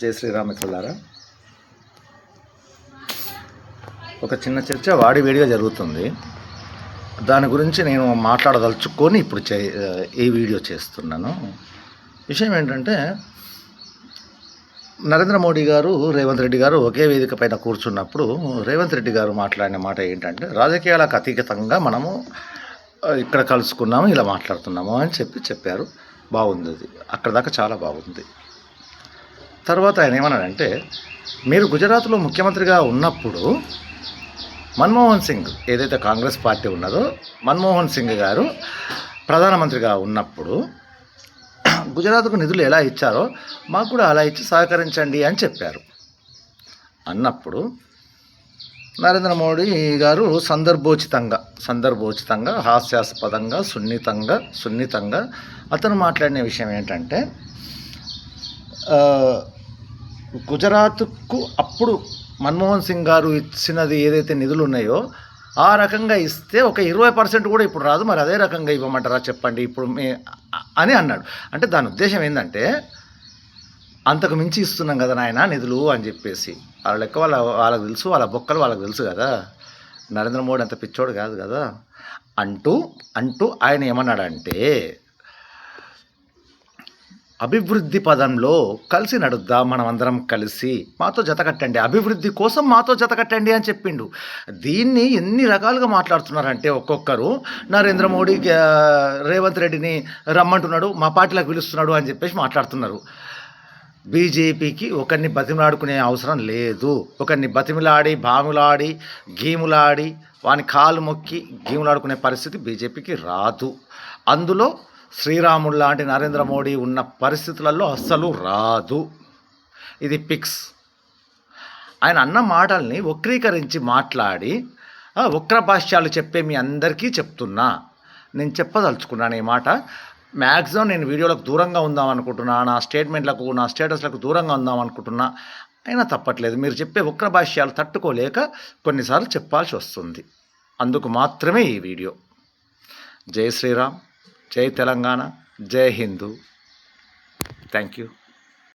జై శ్రీరామ్ మిత్రులారా, ఒక చిన్న చర్చ వేడిగా జరుగుతుంది. దాని గురించి నేను మాట్లాడదలుచుకొని ఇప్పుడు ఈ వీడియో చేస్తున్నాను. విషయం ఏంటంటే, నరేంద్ర మోడీ గారు, రేవంత్ రెడ్డి గారు ఒకే వేదిక పైన కూర్చున్నప్పుడు రేవంత్ రెడ్డి గారు మాట్లాడిన మాట ఏంటంటే, రాజకీయాలకు అతీతంగా మనము ఇక్కడ కలుసుకున్నాము, ఇలా మాట్లాడుతున్నాము అని చెప్పారు. బాగుంది, అది అక్కడ దాకా చాలా బాగుంది. తర్వాత ఆయన ఏమన్నాడంటే, మీరు గుజరాత్లో ముఖ్యమంత్రిగా ఉన్నప్పుడు మన్మోహన్ సింగ్, ఏదైతే కాంగ్రెస్ పార్టీ ఉన్నదో, మన్మోహన్ సింగ్ గారు ప్రధానమంత్రిగా ఉన్నప్పుడు గుజరాత్కు నిధులు ఎలా ఇచ్చారో మాకు కూడా అలా ఇచ్చి సహకరించండి అని చెప్పారు. అన్నప్పుడు నరేంద్ర మోడీ గారు సందర్భోచితంగా హాస్యాస్పదంగా సున్నితంగా అతను మాట్లాడిన విషయం ఏంటంటే, గుజరాత్కు అప్పుడు మన్మోహన్ సింగ్ గారు ఇచ్చినది ఏదైతే నిధులు ఉన్నాయో ఆ రకంగా ఇస్తే ఒక 20% కూడా ఇప్పుడు రాదు, మరి అదే రకంగా ఇవ్వమంటారా చెప్పండి ఇప్పుడు అని అన్నాడు. అంటే దాని ఉద్దేశం ఏంటంటే, అంతకు మించి ఇస్తున్నాం కదా నాయన నిధులు అని చెప్పేసి. వాళ్ళ లెక్క వాళ్ళకి తెలుసు, వాళ్ళ బొక్కలు వాళ్ళకి తెలుసు కదా, నరేంద్ర మోడీ అంత పిచ్చోడు కాదు కదా అంటూ ఆయన ఏమన్నాడంటే, అభివృద్ధి పదంలో కలిసి నడుద్దాం, మనం అందరం కలిసి మాతో జత కట్టండి, అభివృద్ధి కోసం మాతో జత కట్టండి అని చెప్పిండు. దీన్ని ఎన్ని రకాలుగా మాట్లాడుతున్నారంటే, ఒక్కొక్కరు నరేంద్ర మోడీ రేవంత్ రెడ్డిని రమ్మంటున్నాడు, మా పార్టీలకు పిలుస్తున్నాడు అని చెప్పేసి మాట్లాడుతున్నారు. బీజేపీకి ఒకరిని బతిమలాడుకునే అవసరం లేదు. ఒకరిని బతిమిలాడి బాములాడి గీములాడి వాని కాలు మొక్కి గీములాడుకునే పరిస్థితి బీజేపీకి రాదు. అందులో శ్రీరాముడు లాంటి నరేంద్ర మోడీ ఉన్న పరిస్థితులలో అస్సలు రాదు. ఇది ఫిక్స్. ఆయన అన్న మాటల్ని వక్రీకరించి మాట్లాడి వక్ర భాష్యాలు చెప్పే మీ అందరికీ చెప్తున్నా, నేను చెప్పదలుచుకున్నాను ఈ మాట. మ్యాక్సిమం నేను వీడియోలకు దూరంగా ఉందాం అనుకుంటున్నా, నా స్టేట్మెంట్లకు నా స్టేటస్లకు దూరంగా ఉందాం అనుకుంటున్నా. అయినా తప్పట్లేదు, మీరు చెప్పే వక్ర భాష్యాలు తట్టుకోలేక కొన్నిసార్లు చెప్పాల్సి వస్తుంది. అందుకు మాత్రమే ఈ వీడియో. జై శ్రీరామ్, జై తెలంగాణ, జై హిందూ. Thank you.